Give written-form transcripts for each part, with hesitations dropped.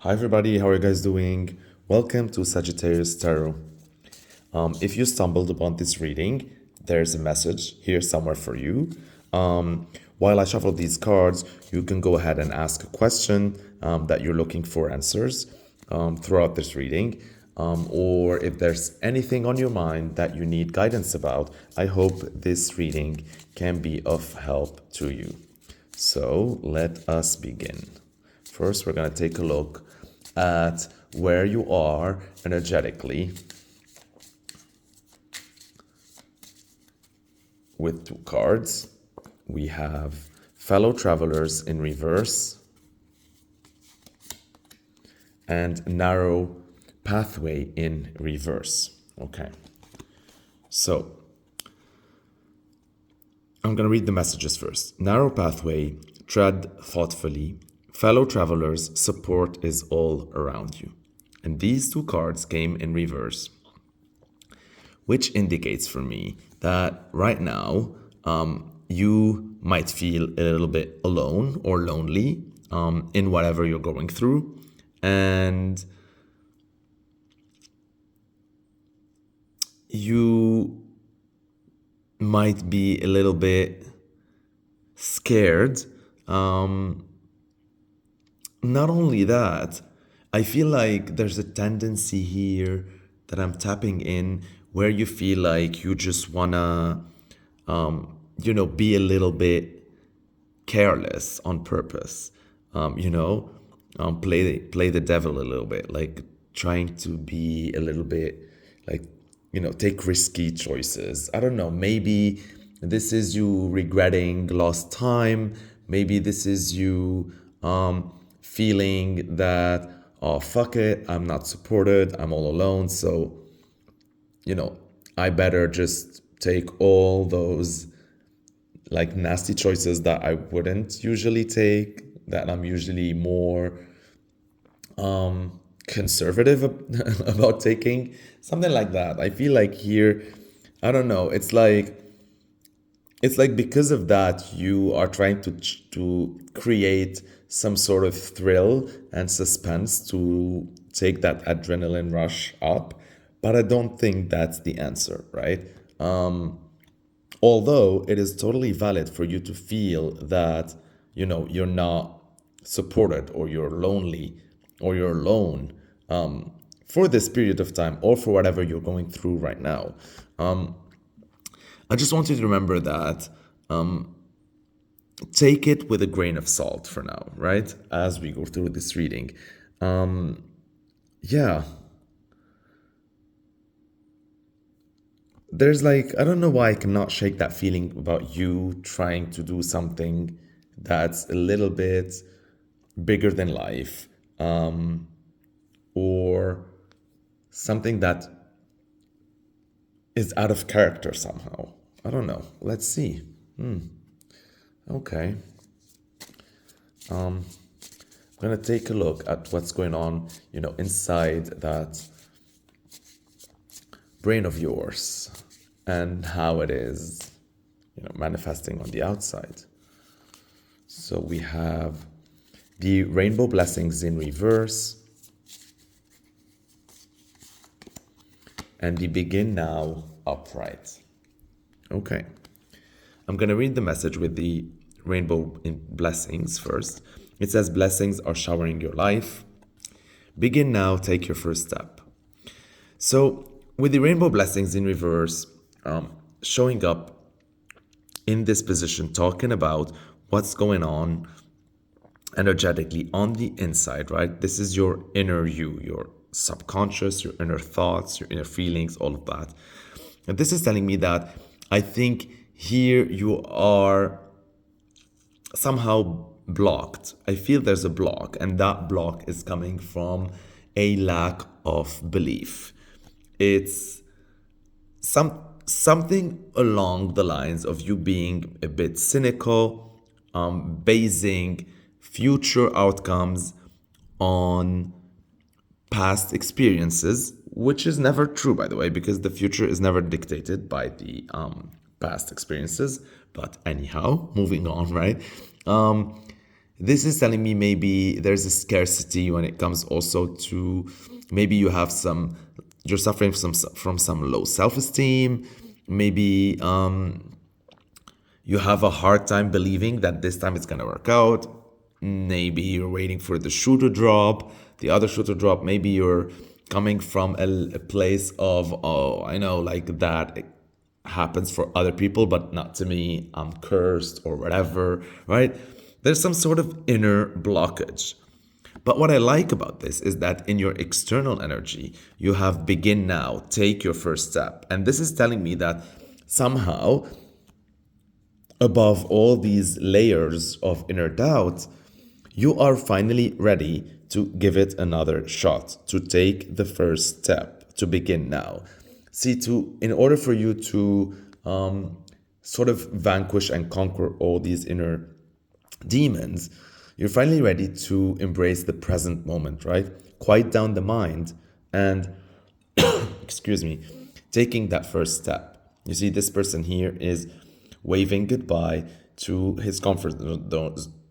Hi everybody, how are you guys doing? Welcome to Sagittarius Tarot. If you stumbled upon this reading, there's a message here somewhere for you. While I shuffle these cards, you can go ahead and ask a question that you're looking for answers throughout this reading. Or if there's anything on your mind that you need guidance about, I hope this reading can be of help to you. So let us begin. First, we're going to take a look at where you are energetically with two cards. We have Fellow Travelers in reverse and Narrow Pathway in reverse. Okay, so I'm going to read the messages first. Narrow pathway, tread thoughtfully. Fellow travelers, support is all around you. And these two cards came in reverse, which indicates for me that right now you might feel a little bit alone or lonely in whatever you're going through. And you might be a little bit scared. Not only that, I feel like there's a tendency here that I'm tapping in where you feel like you just wanna, be a little bit careless on purpose. Play the devil a little bit, like trying to be a little bit like, take risky choices. I don't know, maybe this is you regretting lost time. Maybe this is you feeling that, oh, fuck it, I'm not supported, I'm all alone. So, I better just take all those like nasty choices that I wouldn't usually take, that I'm usually more conservative about taking, something like that. I feel like here, I don't know, it's like because of that you are trying to create some sort of thrill and suspense to take that adrenaline rush up, but I don't think that's the answer, right? Although it is totally valid for you to feel that you're not supported or you're lonely or you're alone for this period of time or for whatever you're going through right now. I just want you to remember that take it with a grain of salt for now, right? As we go through this reading. Yeah. There's like, I don't know why I cannot shake that feeling about you trying to do something that's a little bit bigger than life, or something that is out of character somehow. I don't know. Let's see. Okay. I'm gonna take a look at what's going on, inside that brain of yours and how it is, manifesting on the outside. So we have the rainbow blessings in reverse and the begin now upright. Okay. I'm going to read the message with the rainbow in blessings first. It says, blessings are showering your life. Begin now, take your first step. So with the rainbow blessings in reverse, showing up in this position, talking about what's going on energetically on the inside, right? This is your inner you, your subconscious, your inner thoughts, your inner feelings, all of that. And this is telling me that I think here you are somehow blocked. I feel there's a block, and that block is coming from a lack of belief. It's something along the lines of you being a bit cynical, basing future outcomes on past experiences, which is never true, by the way, because the future is never dictated by the past experiences. But anyhow, moving on, right? this is telling me maybe there's a scarcity when it comes also to maybe you're suffering from some low self-esteem. Maybe you have a hard time believing that this time it's going to work out. Maybe you're waiting for the shoe to drop, the other shoe to drop. Maybe you're coming from a place of, oh, I know, like that it happens for other people, but not to me. I'm cursed or whatever, right? There's some sort of inner blockage. But what I like about this is that in your external energy, you have begin now, take your first step. And this is telling me that somehow, above all these layers of inner doubt, you are finally ready to give it another shot, to take the first step, to begin now. See, in order for you to sort of vanquish and conquer all these inner demons, you're finally ready to embrace the present moment, right? Quiet down the mind and, excuse me, taking that first step. You see, this person here is waving goodbye to his comfort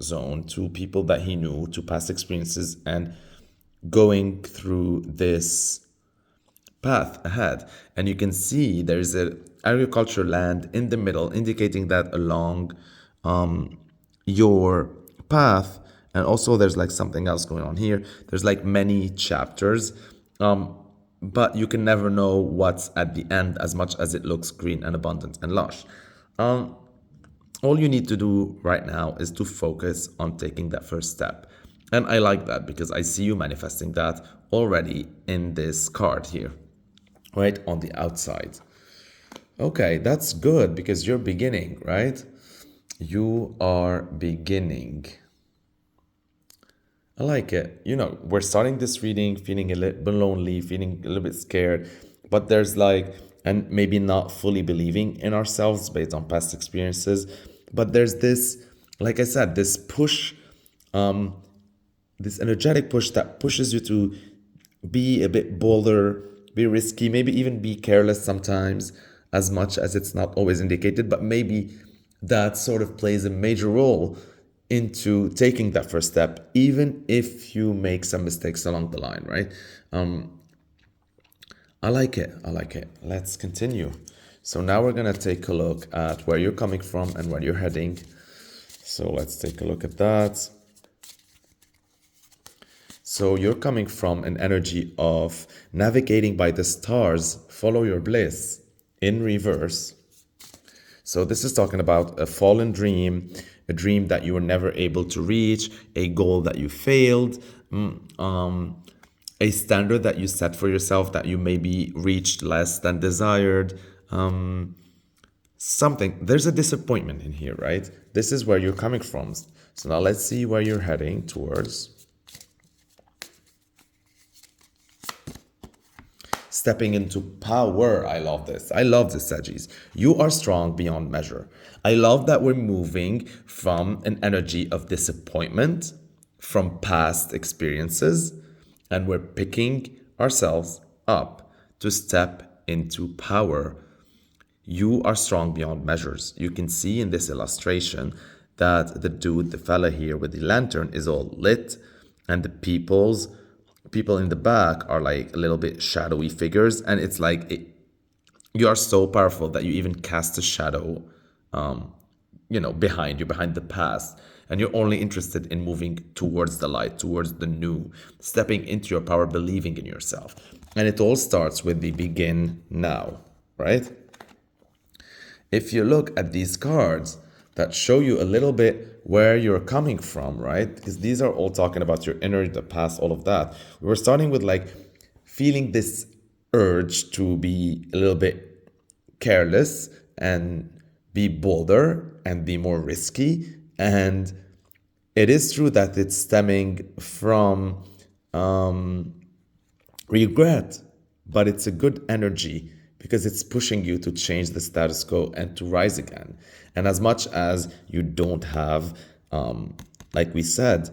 zone, to people that he knew, to past experiences, and going through this path ahead. And you can see there's a agriculture land in the middle, indicating that along your path. And also there's like something else going on here. There's like many chapters, but you can never know what's at the end as much as it looks green and abundant and lush. All you need to do right now is to focus on taking that first step. And I like that because I see you manifesting that already in this card here, right on the outside. Okay, that's good because you're beginning, right? You are beginning. I like it. You know, we're starting this reading feeling a little bit lonely, feeling a little bit scared, but there's like, and maybe not fully believing in ourselves based on past experiences. But there's this, like I said, this push, this energetic push that pushes you to be a bit bolder, be risky, maybe even be careless sometimes, as much as it's not always indicated, but maybe that sort of plays a major role into taking that first step, even if you make some mistakes along the line, right? I like it. I like it. Let's continue. So now we're going to take a look at where you're coming from and where you're heading. So let's take a look at that. So you're coming from an energy of navigating by the stars, follow your bliss in reverse. So this is talking about a fallen dream, a dream that you were never able to reach, a goal that you failed, a standard that you set for yourself that you maybe reached less than desired. Something, there's a disappointment in here, right? This is where you're coming from. So now let's see where you're heading towards. Stepping into power. I love this. I love this, Sagis. You are strong beyond measure. I love that we're moving from an energy of disappointment from past experiences, and we're picking ourselves up to step into power. You are strong beyond measures. You can see in this illustration that the fella here with the lantern is all lit, and the people in the back are like a little bit shadowy figures, and it's like you are so powerful that you even cast a shadow behind the past, and you're only interested in moving towards the light, towards the new, stepping into your power, believing in yourself. And it all starts with the begin now, right? If you look at these cards that show you a little bit where you're coming from, right? Because these are all talking about your inner, the past, all of that. We're starting with like feeling this urge to be a little bit careless and be bolder and be more risky. And it is true that it's stemming from regret, but it's a good energy because it's pushing you to change the status quo and to rise again. And as much as you don't have, like we said,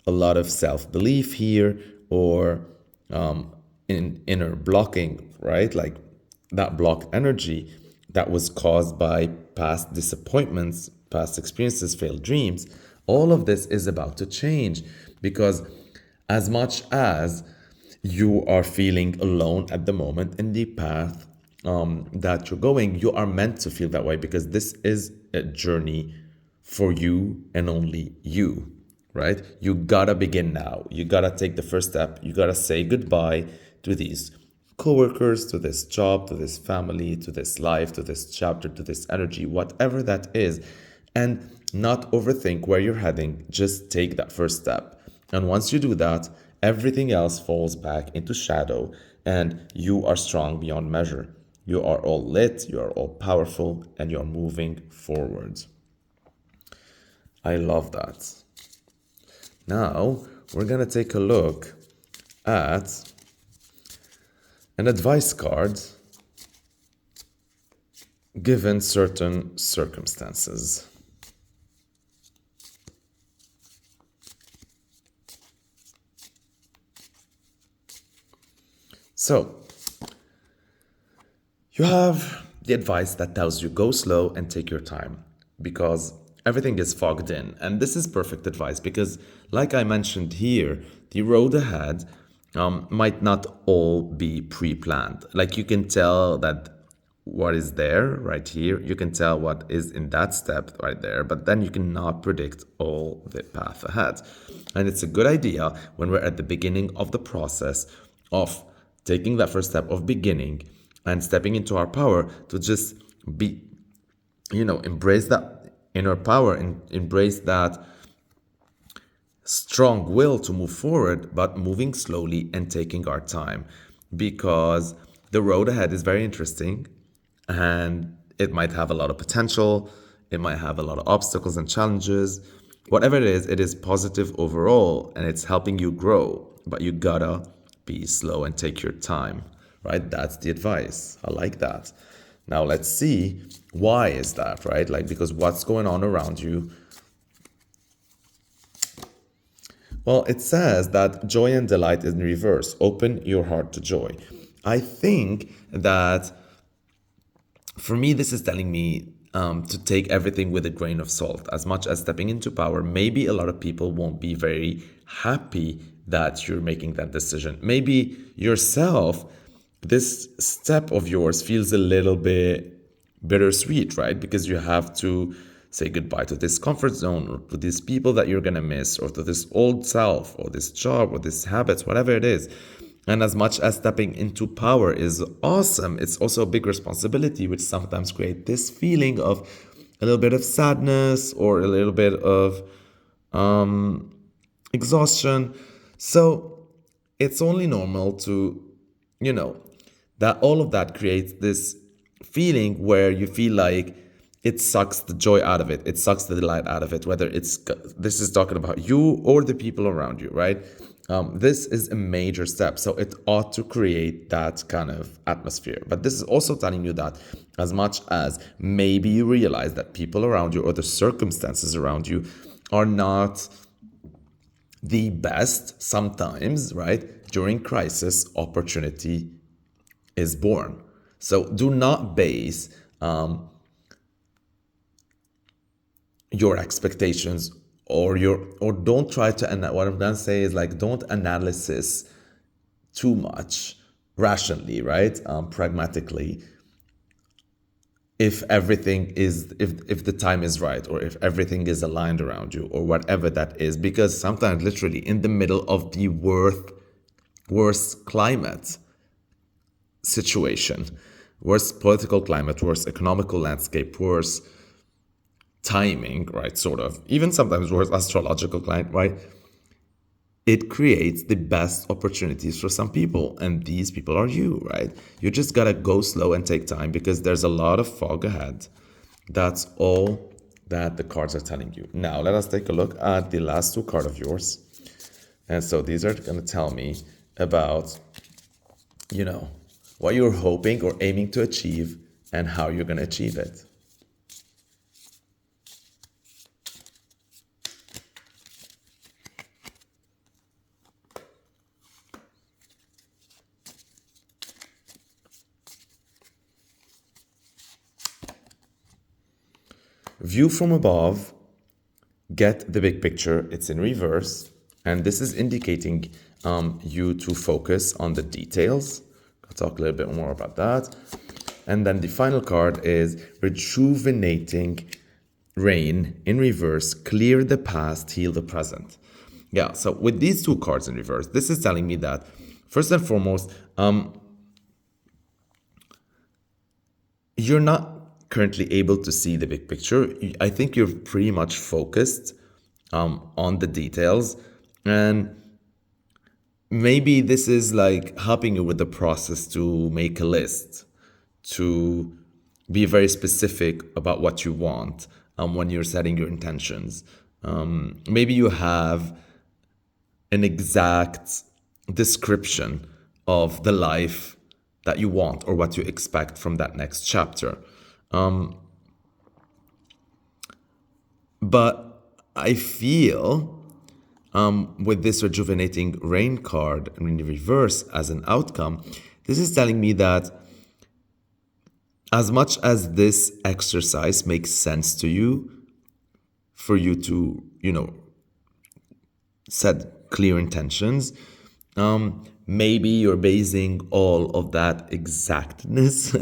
a lot of self-belief here or in inner blocking, right? Like that blocked energy that was caused by past disappointments, past experiences, failed dreams. All of this is about to change because as much as you are feeling alone at the moment in the path that you're going, you are meant to feel that way because this is a journey for you and only you, right? You gotta begin now. You gotta take the first step. You gotta say goodbye to these coworkers, to this job, to this family, to this life, to this chapter, to this energy, whatever that is, and not overthink where you're heading. Just take that first step. And once you do that, everything else falls back into shadow and you are strong beyond measure. You are all lit, you are all powerful, and you're moving forward. I love that. Now, we're going to take a look at an advice card given certain circumstances. So, you have the advice that tells you go slow and take your time because everything is fogged in. And this is perfect advice because, like I mentioned here, the road ahead might not all be pre planned. Like you can tell that what is there right here, you can tell what is in that step right there, but then you cannot predict all the path ahead. And it's a good idea when we're at the beginning of the process of taking that first step of beginning and stepping into our power to just be, embrace that inner power and embrace that strong will to move forward, but moving slowly and taking our time because the road ahead is very interesting and it might have a lot of potential. It might have a lot of obstacles and challenges. Whatever it is positive overall and it's helping you grow, but you gotta be slow and take your time, right? That's the advice. I like that. Now let's see why is that, right? Like, because what's going on around you? Well, it says that joy and delight is in reverse. Open your heart to joy. I think that for me, this is telling me to take everything with a grain of salt. As much as stepping into power, maybe a lot of people won't be very happy that you're making that decision. Maybe yourself, this step of yours feels a little bit bittersweet, right? Because you have to say goodbye to this comfort zone or to these people that you're going to miss or to this old self or this job or this habits, whatever it is. And as much as stepping into power is awesome, it's also a big responsibility, which sometimes create this feeling of a little bit of sadness or a little bit of exhaustion. So it's only normal to, that all of that creates this feeling where you feel like it sucks the joy out of it. It sucks the delight out of it, whether this is talking about you or the people around you, right? This is a major step. So it ought to create that kind of atmosphere. But this is also telling you that as much as maybe you realize that people around you or the circumstances around you are not the best sometimes, right? During crisis, opportunity is born. So do not base your expectations or don't try to, and what I'm gonna say is like, don't analysis too much rationally, right? Pragmatically, if everything is, if the time is right or if everything is aligned around you or whatever that is, because sometimes literally in the middle of the worst climate situation, worse political climate, worse economical landscape, worse timing, right? Sort of, even sometimes worse astrological climate, right? It creates the best opportunities for some people, and these people are you, right? You just gotta go slow and take time because there's a lot of fog ahead. That's all that the cards are telling you. Now, let us take a look at the last two cards of yours. And so these are gonna tell me about, what you're hoping or aiming to achieve and how you're gonna achieve it. View from above, get the big picture. It's in reverse, and this is indicating you to focus on the details. I'll talk a little bit more about that. And then the final card is rejuvenating rain in reverse, clear the past, heal the present. Yeah, so with these two cards in reverse, this is telling me that first and foremost, you're not currently able to see the big picture. I think you're pretty much focused on the details, and maybe this is like helping you with the process to make a list, to be very specific about what you want when you're setting your intentions. Maybe you have an exact description of the life that you want or what you expect from that next chapter. But I feel with this rejuvenating rain card in reverse as an outcome, this is telling me that as much as this exercise makes sense to you, for you to, set clear intentions, maybe you're basing all of that exactness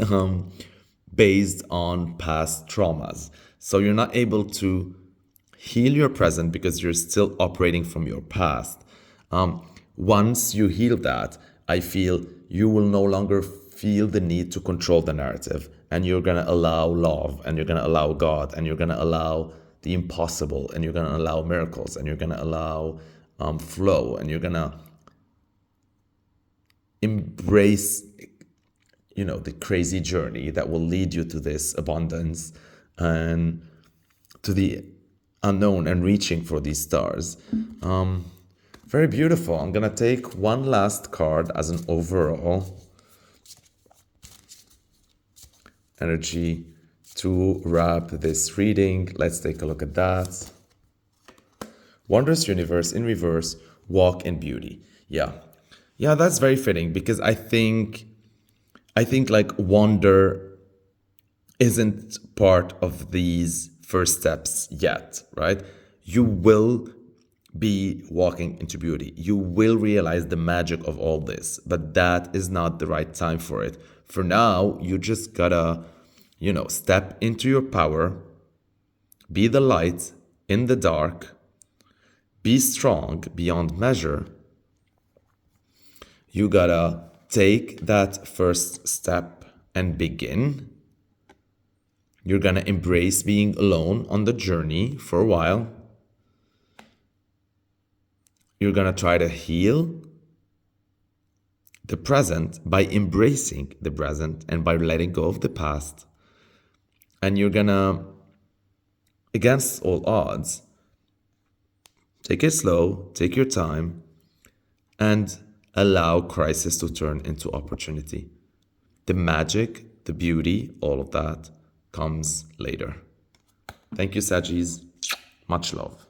based on past traumas. So you're not able to heal your present because you're still operating from your past. Once you heal that, I feel you will no longer feel the need to control the narrative, and you're going to allow love, and you're going to allow God, and you're going to allow the impossible, and you're going to allow miracles, and you're going to allow flow, and you're going to embrace the crazy journey that will lead you to this abundance and to the unknown and reaching for these stars. Very beautiful. I'm gonna take one last card as an overall energy to wrap this reading. Let's take a look at that. Wondrous universe in reverse, walk in beauty. Yeah, that's very fitting, because I think like wonder isn't part of these first steps yet, right? You will be walking into beauty. You will realize the magic of all this, but that is not the right time for it. For now, you just gotta, step into your power, be the light in the dark, be strong beyond measure. You gotta take that first step and begin. You're gonna embrace being alone on the journey for a while. You're gonna try to heal the present by embracing the present and by letting go of the past. And you're gonna, against all odds, take it slow, take your time, and allow crisis to turn into opportunity. The magic, the beauty, all of that comes later. Thank you, Sagis. Much love.